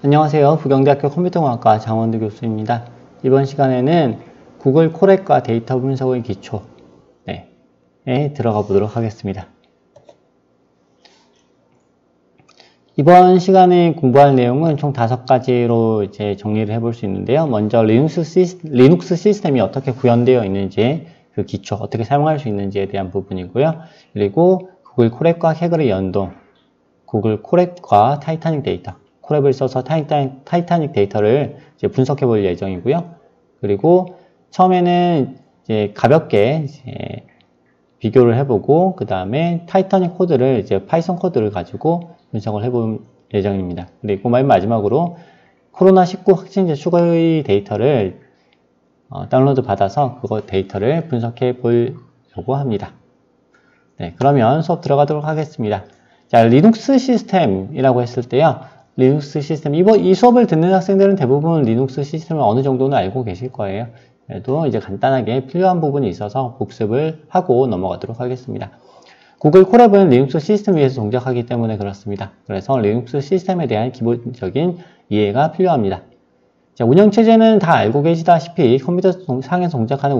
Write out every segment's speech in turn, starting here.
안녕하세요. 부경대학교 컴퓨터공학과 장원두 교수입니다. 이번 시간에는 구글 콜앱과 데이터 분석의 기초에 들어가 보도록 하겠습니다. 이번 시간에 공부할 내용은 총 5가지로 이제 정리를 해볼 수 있는데요. 먼저 리눅스 시스템이 어떻게 구현되어 있는지, 그 기초, 어떻게 사용할 수 있는지에 대한 부분이고요. 그리고 구글 콜앱과 캐글의 연동, 구글 콜앱과 타이타닉 데이터, 콜앱을 써서 타이타닉 데이터를 이제 분석해 볼 예정이고요. 그리고 처음에는 이제 가볍게 이제 비교를 해보고, 그 다음에 타이타닉 코드를 이제 파이썬 코드를 가지고 분석을 해볼 예정입니다. 그리고 맨 마지막으로 코로나19 확진자 추가의 데이터를 다운로드 받아서 그거 데이터를 분석해 보려고 합니다. 네, 그러면 수업 들어가도록 하겠습니다. 자, 리눅스 시스템이라고 했을 때요. 리눅스 시스템, 이 수업을 듣는 학생들은 대부분 리눅스 시스템을 어느 정도는 알고 계실 거예요. 그래도 이제 간단하게 필요한 부분이 있어서 복습을 하고 넘어가도록 하겠습니다. 구글 콜앱은 리눅스 시스템 위에서 동작하기 때문에 그렇습니다. 그래서 리눅스 시스템에 대한 기본적인 이해가 필요합니다. 자, 운영체제는 다 알고 계시다시피 컴퓨터 상에서 동작하는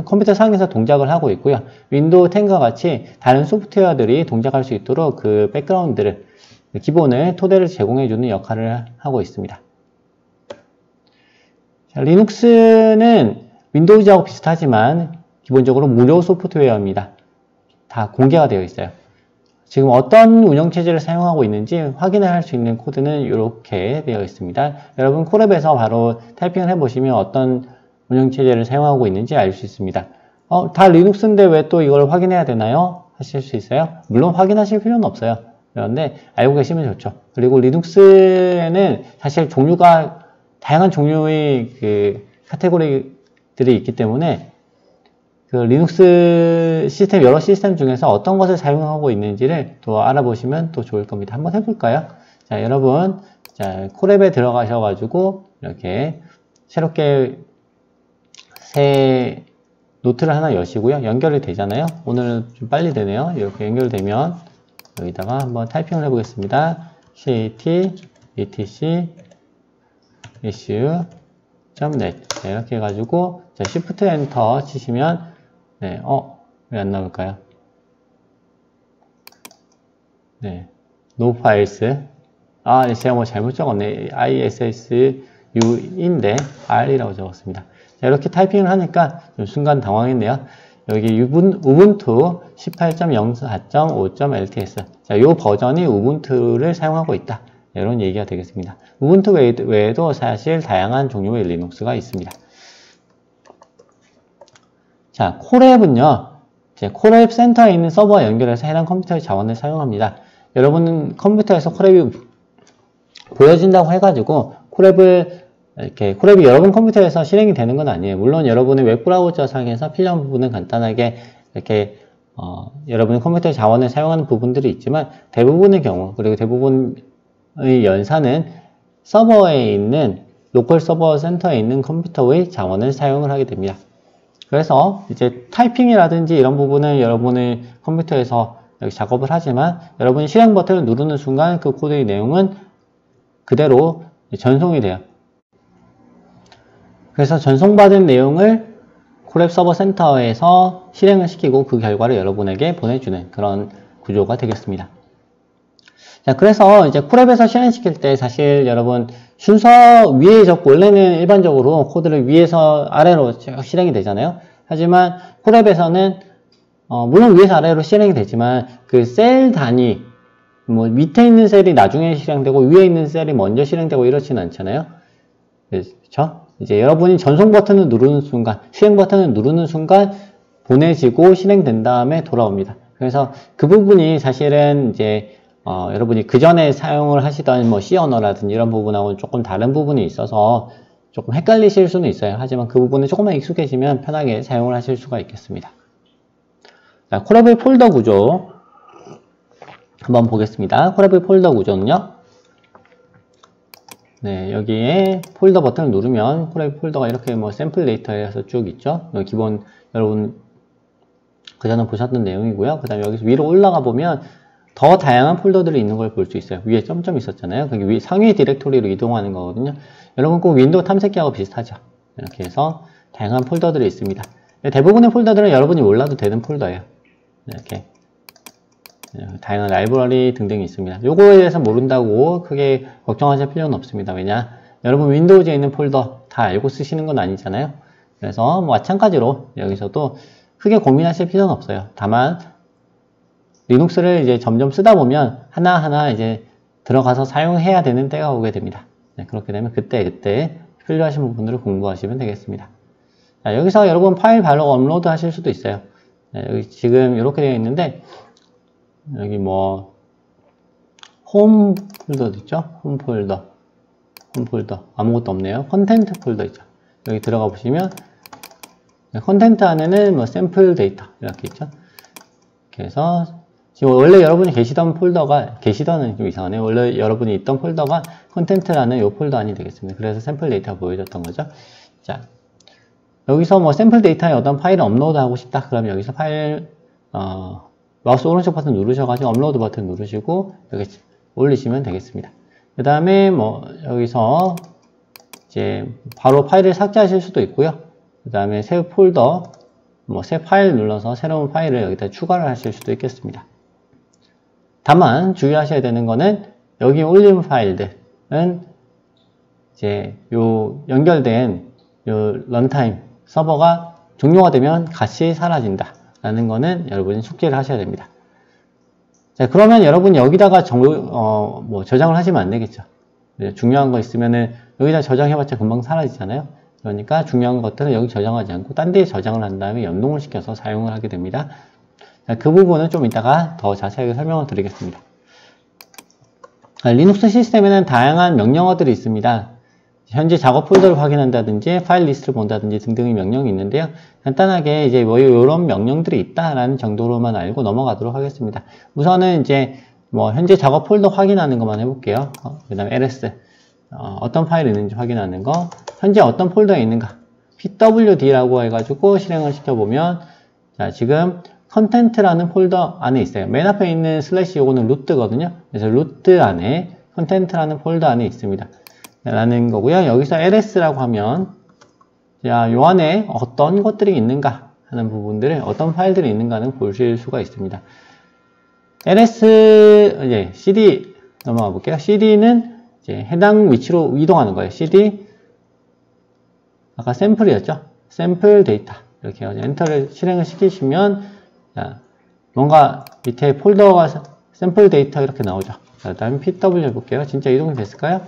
컴퓨터 상에서 동작을 하고 있고요. 윈도우 10과 같이 다른 소프트웨어들이 동작할 수 있도록 그 백그라운드를, 기본을, 토대를 제공해주는 역할을 하고 있습니다. 자, 리눅스는 윈도우즈하고 비슷하지만 기본적으로 무료 소프트웨어입니다. 다 공개가 되어 있어요. 지금 어떤 운영체제를 사용하고 있는지 확인할 수 있는 코드는 이렇게 되어 있습니다. 여러분 콜앱에서 바로 타이핑을 해보시면 어떤 운영체제를 사용하고 있는지 알 수 있습니다. 다 리눅스인데 왜 또 이걸 확인해야 되나요? 하실 수 있어요. 물론 확인하실 필요는 없어요. 그런데 알고 계시면 좋죠. 그리고 리눅스에는 사실 다양한 종류의 그 카테고리들이 있기 때문에 그 리눅스 시스템, 여러 시스템 중에서 어떤 것을 사용하고 있는지를 또 알아보시면 또 좋을 겁니다. 한번 해볼까요? 자, 여러분, 자, 콜앱에 들어가셔가지고 이렇게 새롭게 새 노트를 하나 여시고요. 연결이 되잖아요. 오늘은 좀 빨리 되네요. 이렇게 연결되면 여기다가 한번 타이핑을 해보겠습니다. cat etc issue.net 이렇게 해가지고 자, Shift Enter 치시면 네, 왜 안 나올까요? 네, no files. 네, 제가 뭐 잘못 적었네. ISSU인데 R이라고 적었습니다. 자, 이렇게 타이핑을 하니까 좀 순간 당황했네요. 여기 우분투 18.04.5.LTS. 자, 이 버전이 우분투를 사용하고 있다. 이런 얘기가 되겠습니다. 우분투 외에도 사실 다양한 종류의 리눅스가 있습니다. 자, 콜앱은요, 콜앱 센터에 있는 서버와 연결해서 해당 컴퓨터의 자원을 사용합니다. 여러분은 컴퓨터에서 콜앱이 보여진다고 해가지고 콜앱이 여러분 컴퓨터에서 실행이 되는 건 아니에요. 물론 여러분의 웹브라우저 상에서 필요한 부분은 간단하게 이렇게 여러분의 컴퓨터의 자원을 사용하는 부분들이 있지만 대부분의 경우, 그리고 대부분의 연산은 서버에 있는 로컬 서버 센터에 있는 컴퓨터의 자원을 사용을 하게 됩니다. 그래서 이제 타이핑이라든지 이런 부분은 여러분의 컴퓨터에서 작업을 하지만 여러분이 실행 버튼을 누르는 순간 그 코드의 내용은 그대로 전송이 돼요. 그래서 전송받은 내용을 콜앱 서버 센터에서 실행을 시키고 그 결과를 여러분에게 보내주는 그런 구조가 되겠습니다. 자, 그래서 이제 콜앱에서 실행시킬 때 사실 여러분 순서 위에 적고, 원래는 일반적으로 코드를 위에서 아래로 쭉 실행이 되잖아요. 하지만 콜앱에서는 물론 위에서 아래로 실행이 되지만 그 셀 단위, 뭐 밑에 있는 셀이 나중에 실행되고 위에 있는 셀이 먼저 실행되고 이렇지는 않잖아요. 그렇죠? 이제 여러분이 전송 버튼을 누르는 순간, 실행 버튼을 누르는 순간 보내지고 실행된 다음에 돌아옵니다. 그래서 그 부분이 사실은 이제 여러분이 그 전에 사용을 하시던 뭐 C 언어라든지 이런 부분하고는 조금 다른 부분이 있어서 조금 헷갈리실 수는 있어요. 하지만 그 부분에 조금만 익숙해지면 편하게 사용을 하실 수가 있겠습니다. 자, 콜앱의 폴더 구조 한번 보겠습니다. 콜앱의 폴더 구조는요. 네, 여기에 폴더 버튼을 누르면 콜앱 폴더가 이렇게 뭐 샘플 데이터에서 쭉 있죠. 기본 여러분 그전에 보셨던 내용이고요. 그 다음에 여기서 위로 올라가 보면 더 다양한 폴더들이 있는 걸 볼 수 있어요. 위에 점점 있었잖아요. 그게 상위 디렉토리로 이동하는 거거든요. 여러분 꼭 윈도우 탐색기하고 비슷하죠. 이렇게 해서 다양한 폴더들이 있습니다. 대부분의 폴더들은 여러분이 몰라도 되는 폴더예요. 이렇게 다양한 라이브러리 등등이 있습니다. 요거에 대해서 모른다고 크게 걱정하실 필요는 없습니다. 왜냐? 여러분 윈도우즈에 있는 폴더 다 알고 쓰시는 건 아니잖아요. 그래서 마찬가지로 여기서도 크게 고민하실 필요는 없어요. 다만 리눅스를 이제 점점 쓰다 보면 하나하나 이제 들어가서 사용해야 되는 때가 오게 됩니다. 그렇게 되면 그때 필요하신 부분들을 공부하시면 되겠습니다. 자, 여기서 여러분 파일 바로 업로드 하실 수도 있어요. 여기 지금 이렇게 되어 있는데 여기 뭐 홈 폴더도 있죠. 홈 폴더 아무것도 없네요. 컨텐트 폴더 있죠. 여기 들어가 보시면 컨텐트 안에는 뭐 샘플 데이터 이렇게 있죠. 이렇게 해서 지금 원래 여러분이 계시던 계시던은 좀 이상하네요. 원래 여러분이 있던 폴더가 컨텐트라는 이 폴더 안이 되겠습니다. 그래서 샘플 데이터가 보여줬던 거죠. 자, 여기서 뭐 샘플 데이터에 어떤 파일을 업로드 하고 싶다. 그럼 여기서 파일 마우스 오른쪽 버튼 누르셔가지고 업로드 버튼 누르시고 여기 올리시면 되겠습니다. 그 다음에 뭐 여기서 이제 바로 파일을 삭제하실 수도 있고요. 그 다음에 새 폴더 뭐 새 파일 눌러서 새로운 파일을 여기다 추가를 하실 수도 있겠습니다. 다만 주의하셔야 되는 거는 여기 올린 파일들은 이제 요 연결된 요 런타임 서버가 종료가 되면 같이 사라진다 라는 거는 여러분이 숙지를 하셔야 됩니다. 자, 그러면 여러분이 여기다가 뭐 저장을 하시면 안 되겠죠. 중요한 거 있으면은 여기다 저장해봤자 금방 사라지잖아요. 그러니까 중요한 것들은 여기 저장하지 않고 딴 데에 저장을 한 다음에 연동을 시켜서 사용을 하게 됩니다. 자, 그 부분은 좀 이따가 더 자세하게 설명을 드리겠습니다. 리눅스 시스템에는 다양한 명령어들이 있습니다. 현재 작업 폴더를 확인한다든지 파일 리스트를 본다든지 등등의 명령이 있는데요. 간단하게 이제 뭐 이런 명령들이 있다라는 정도로만 알고 넘어가도록 하겠습니다. 우선은 이제 뭐 현재 작업 폴더 확인하는 것만 해볼게요. 그 다음에 ls 어떤 파일이 있는지 확인하는 거, 현재 어떤 폴더에 있는가, pwd라고 해가지고 실행을 시켜보면 자, 지금 컨텐트라는 폴더 안에 있어요. 맨 앞에 있는 슬래시 요거는 루트거든요. 그래서 루트 안에 컨텐트라는 폴더 안에 있습니다. 라는 거고요. 여기서 ls라고 하면 자, 요 안에 어떤 것들이 있는가 하는 부분들을 어떤 파일들이 있는가는 보실 수가 있습니다. ls 이제 cd 넘어가 볼게요. cd는 이제 해당 위치로 이동하는 거예요. cd 아까 샘플이었죠. 샘플 데이터 이렇게 해서 엔터를 실행을 시키시면 자, 뭔가 밑에 폴더가 샘플 데이터 이렇게 나오죠. 자, 다음에 pw 해볼게요. 진짜 이동이 됐을까요?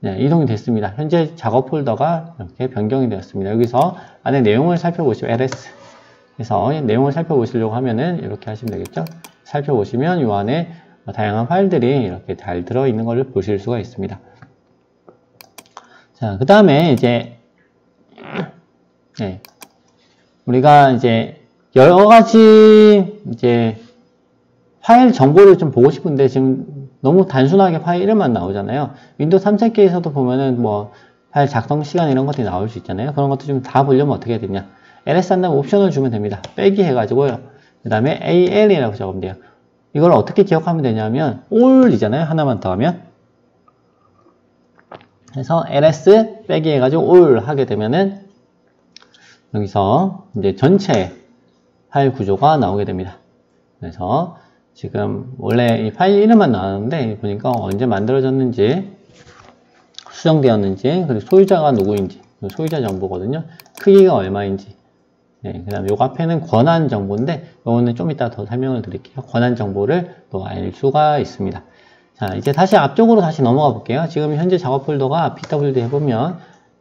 네, 이동이 됐습니다. 현재 작업 폴더가 이렇게 변경이 되었습니다. 여기서 안에 내용을 살펴보시면 ls 그래서 내용을 살펴보시려고 하면은 이렇게 하시면 되겠죠. 살펴보시면 이 안에 다양한 파일들이 이렇게 잘 들어있는 것을 보실 수가 있습니다. 자, 그 다음에 이제 네, 우리가 이제 여러 가지 이제 파일 정보를 좀 보고 싶은데 지금 너무 단순하게 파일 이름만 나오잖아요. 윈도우 탐색기에서도 보면은 뭐 파일 작성 시간 이런 것들이 나올 수 있잖아요. 그런 것도 좀 다 보려면 어떻게 해야 되냐. ls 한다면 옵션을 주면 됩니다. 빼기 해가지고요. 그 다음에 al이라고 적으면 돼요. 이걸 어떻게 기억하면 되냐면 all이잖아요. 하나만 더 하면. 그래서 ls 빼기 해가지고 all 하게 되면은 여기서 이제 전체 파일 구조가 나오게 됩니다. 그래서 지금 원래 이 파일 이름만 나왔는데 보니까 언제 만들어졌는지 수정되었는지 그리고 소유자가 누구인지 소유자 정보거든요. 크기가 얼마인지 네, 그 다음에 요 앞에는 권한 정보인데 요거는 좀 이따 더 설명을 드릴게요. 권한 정보를 또 알 수가 있습니다. 자, 이제 다시 앞쪽으로 다시 넘어가 볼게요. 지금 현재 작업 폴더가 pwd 해보면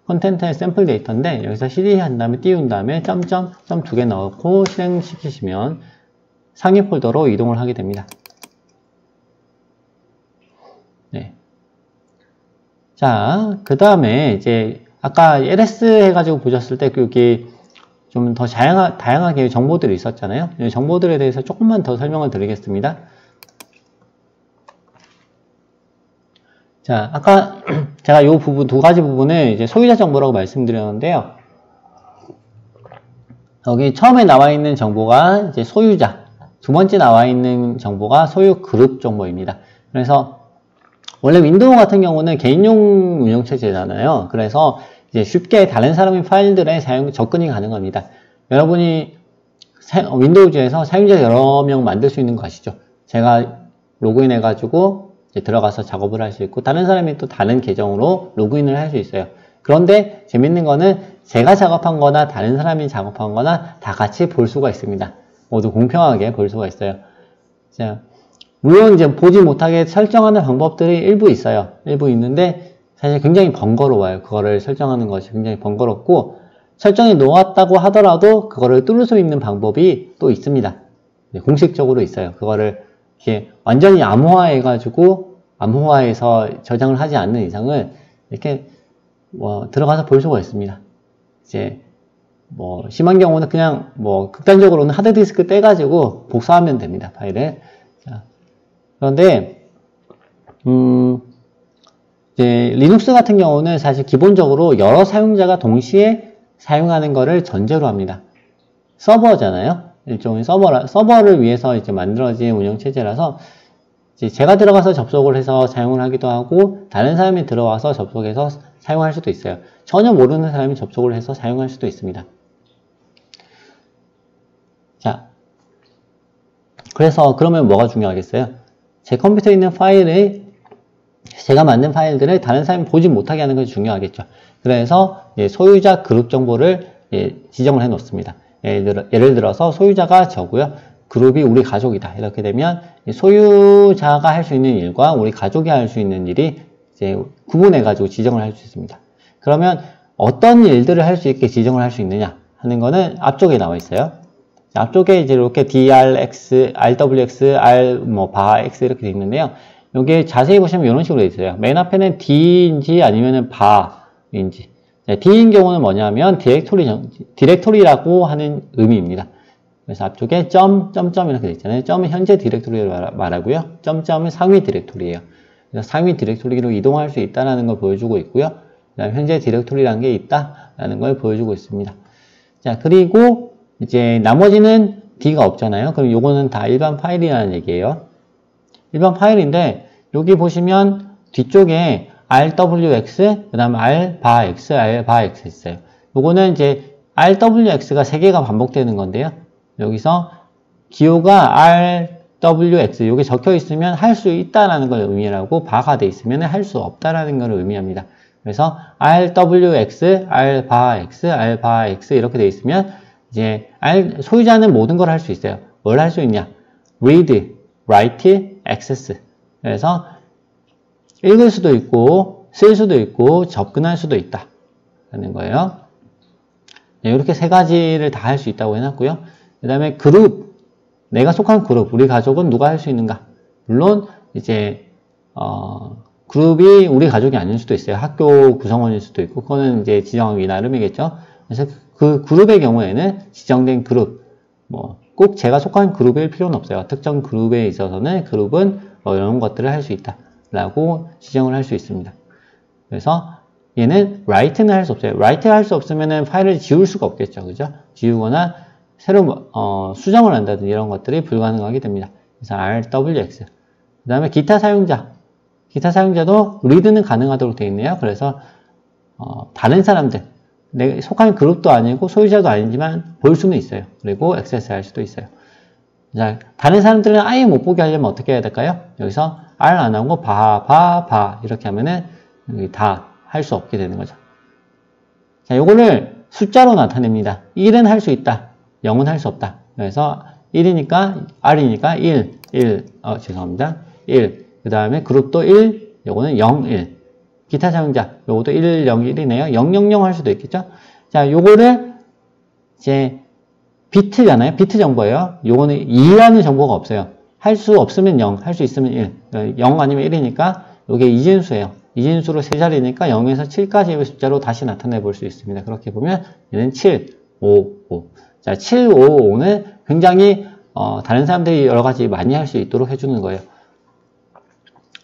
컨텐트의 샘플 데이터인데 여기서 cd 한 다음에 띄운 다음에 점 2개 넣고 실행시키시면 상위 폴더로 이동을 하게 됩니다. 네. 자, 그 다음에 이제 아까 ls 해가지고 보셨을 때 여기 좀 더 다양하게 정보들이 있었잖아요. 이 정보들에 대해서 조금만 더 설명을 드리겠습니다. 자, 아까 제가 이 부분, 두 가지 부분을 이제 소유자 정보라고 말씀드렸는데요. 여기 처음에 나와 있는 정보가 이제 소유자, 두 번째 나와 있는 정보가 소유 그룹 정보입니다. 그래서 원래 윈도우 같은 경우는 개인용 운영체제잖아요. 그래서 이제 쉽게 다른 사람의 파일들에 접근이 가능합니다. 여러분이 윈도우즈에서 사용자 여러 명 만들 수 있는 거 아시죠? 제가 로그인 해가지고 이제 들어가서 작업을 할 수 있고, 다른 사람이 또 다른 계정으로 로그인을 할 수 있어요. 그런데 재밌는 거는 제가 작업한 거나 다른 사람이 작업한 거나 다 같이 볼 수가 있습니다. 모두 공평하게 볼 수가 있어요. 자, 물론 이제 보지 못하게 설정하는 방법들이 일부 있어요. 일부 있는데 사실 굉장히 번거로워요. 그거를 설정하는 것이 굉장히 번거롭고, 설정이 놓았다고 하더라도 그거를 뚫을 수 있는 방법이 또 있습니다. 공식적으로 있어요. 그거를 이렇게 완전히 암호화해가지고 암호화해서 저장을 하지 않는 이상은 이렇게 들어가서 볼 수가 있습니다. 이제 심한 경우는 그냥 극단적으로는 하드디스크 떼가지고 복사하면 됩니다. 파일을. 자, 그런데 이제 리눅스 같은 경우는 사실 기본적으로 여러 사용자가 동시에 사용하는 거를 전제로 합니다. 서버잖아요. 일종의 서버를 위해서 이제 만들어진 운영체제라서 이제 제가 들어가서 접속을 해서 사용을 하기도 하고, 다른 사람이 들어와서 접속해서 사용할 수도 있어요. 전혀 모르는 사람이 접속을 해서 사용할 수도 있습니다. 자, 그래서 그러면 뭐가 중요하겠어요? 제 컴퓨터에 있는 제가 만든 파일들을 다른 사람이 보지 못하게 하는 것이 중요하겠죠. 그래서 소유자 그룹 정보를 지정을 해 놓습니다. 예를 들어서 소유자가 저고요. 그룹이 우리 가족이다. 이렇게 되면 소유자가 할 수 있는 일과 우리 가족이 할 수 있는 일이 이제 구분해가지고 지정을 할 수 있습니다. 그러면 어떤 일들을 할 수 있게 지정을 할 수 있느냐 하는 거는 앞쪽에 나와 있어요. 앞쪽에 이제 이렇게 drx, rwx, bar,x 이렇게 되어 있는데요. 여기에 자세히 보시면 이런 식으로 되어 있어요. 맨 앞에는 d인지 아니면은 bar인지. D인 경우는 뭐냐면 디렉토리라고 하는 의미입니다. 그래서 앞쪽에 점 이렇게 되어 있잖아요. 점은 현재 디렉토리를 말하고요. 점은 상위 디렉토리예요. 그래서 상위 디렉토리로 이동할 수 있다는 걸 보여주고 있고요. 그다음에 현재 디렉토리라는 게 있다라는 걸 보여주고 있습니다. 자, 그리고 이제 나머지는 D가 없잖아요. 그럼 요거는 다 일반 파일이라는 얘기예요. 일반 파일인데 여기 보시면 뒤쪽에 rwx, 그 다음에 rbarx 있어요. 요거는 이제 rwx가 3개가 반복되는 건데요. 여기서 기호가 rwx, 요게 적혀 있으면 할 수 있다라는 걸 의미하고, bar가 돼 있으면 할 수 없다라는 걸 의미합니다. 그래서 rwx, rbarx 이렇게 돼 있으면 이제 소유자는 모든 걸 할 수 있어요. 뭘 할 수 있냐? read, write, access. 그래서 읽을 수도 있고, 쓸 수도 있고, 접근할 수도 있다 라는 거예요. 이렇게 3가지를 다 할 수 있다고 해놨고요. 그 다음에 그룹, 내가 속한 그룹, 우리 가족은 누가 할 수 있는가? 물론 이제 그룹이 우리 가족이 아닐 수도 있어요. 학교 구성원일 수도 있고, 그거는 이제 지정하기 나름이겠죠. 그래서 그 그룹의 경우에는 지정된 그룹, 꼭 제가 속한 그룹일 필요는 없어요. 특정 그룹에 있어서는 그룹은 이런 것들을 할 수 있다 라고 지정을 할 수 있습니다. 그래서 얘는 write는 할 수 없어요. write를 할 수 없으면 파일을 지울 수가 없겠죠. 그죠? 지우거나 새로 수정을 한다든지 이런 것들이 불가능하게 됩니다. 그래서 rwx. 그 다음에 기타 사용자도 read는 가능하도록 되어 있네요. 그래서 다른 사람들, 내 속한 그룹도 아니고 소유자도 아니지만 볼 수는 있어요. 그리고 액세스 할 수도 있어요. 자, 다른 사람들은 아예 못 보게 하려면 어떻게 해야 될까요? 여기서 R 안 하고 바 이렇게 하면은 다 할 수 없게 되는 거죠. 자, 요거를 숫자로 나타냅니다. 1은 할 수 있다. 0은 할 수 없다. 그래서 1이니까 R이니까 1. 죄송합니다. 1. 그 다음에 그룹도 1. 요거는 0, 1. 기타 사용자. 요것도 1, 0, 1이네요. 0, 0, 0 할 수도 있겠죠. 자, 요거를 이제 비트잖아요. 비트 정보예요. 요거는 2라는 정보가 없어요. 할 수 없으면 0, 할 수 있으면 1. 0 아니면 1이니까 요게 이진수예요. 이진수로 3자리니까 0에서 7까지의 숫자로 다시 나타내 볼 수 있습니다. 그렇게 보면 얘는 7, 5, 5. 자, 7, 5, 5는 굉장히 다른 사람들이 여러 가지 많이 할 수 있도록 해주는 거예요.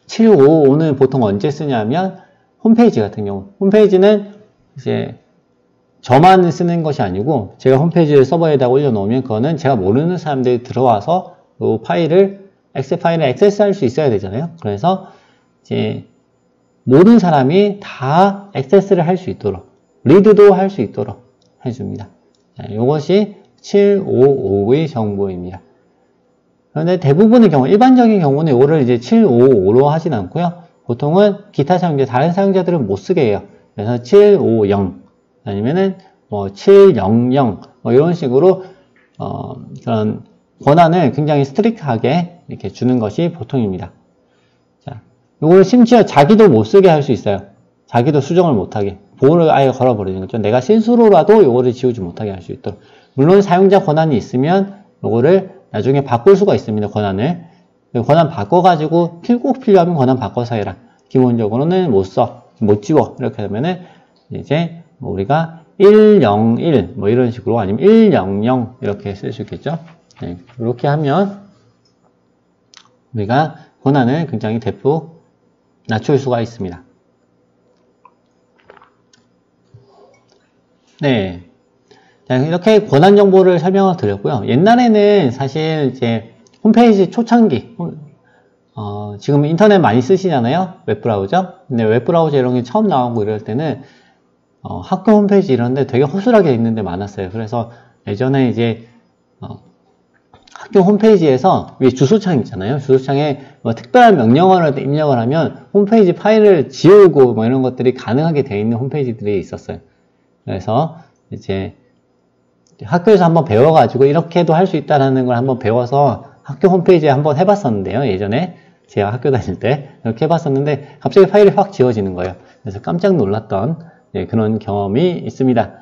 7, 5, 5는 보통 언제 쓰냐면 홈페이지 같은 경우. 홈페이지는 이제 저만 쓰는 것이 아니고 제가 홈페이지를 서버에다 올려놓으면 그거는 제가 모르는 사람들이 들어와서 그 파일을, 엑셀 파일을 액세스할 수 있어야 되잖아요. 그래서 이제 모든 사람이 다 액세스를 할 수 있도록, 리드도 할 수 있도록 해줍니다. 자, 이것이 755의 정보입니다. 그런데 대부분의 경우, 일반적인 경우는 이거를 이제 755로 하진 않고요. 보통은 기타 사용자, 다른 사용자들은 못 쓰게 해요. 그래서 750 아니면은 뭐 700 뭐 이런 식으로 그런 권한을 굉장히 스트릭트하게 이렇게 주는 것이 보통입니다. 자, 이걸 심지어 자기도 못 쓰게 할 수 있어요. 자기도 수정을 못하게. 보호를 아예 걸어버리는 거죠. 내가 실수로라도 요거를 지우지 못하게 할 수 있도록. 물론 사용자 권한이 있으면 요거를 나중에 바꿀 수가 있습니다. 권한을. 권한 바꿔가지고 꼭 필요하면 권한 바꿔서 해라. 기본적으로는 못 써. 못 지워. 이렇게 하면은 이제 우리가 101 뭐 이런 식으로 아니면 100 이렇게 쓸 수 있겠죠. 네, 이렇게 하면 우리가 권한을 굉장히 대폭 낮출 수가 있습니다. 네. 자, 이렇게 권한 정보를 설명을 드렸고요. 옛날에는 사실 이제 홈페이지 초창기, 지금 인터넷 많이 쓰시잖아요. 웹브라우저. 근데 웹브라우저 이런 게 처음 나오고 이럴 때는 학교 홈페이지 이런데 되게 허술하게 있는 데 많았어요. 그래서 예전에 이제 학교 홈페이지에서 위에 주소창 있잖아요. 주소창에 뭐 특별한 명령어를 입력을 하면 홈페이지 파일을 지우고 뭐 이런 것들이 가능하게 되어 있는 홈페이지들이 있었어요. 그래서 이제 학교에서 한번 배워가지고 이렇게도 할 수 있다는 걸 한번 배워서 학교 홈페이지에 한번 해봤었는데요. 예전에 제가 학교 다닐 때 이렇게 해봤었는데 갑자기 파일이 확 지워지는 거예요. 그래서 깜짝 놀랐던 그런 경험이 있습니다.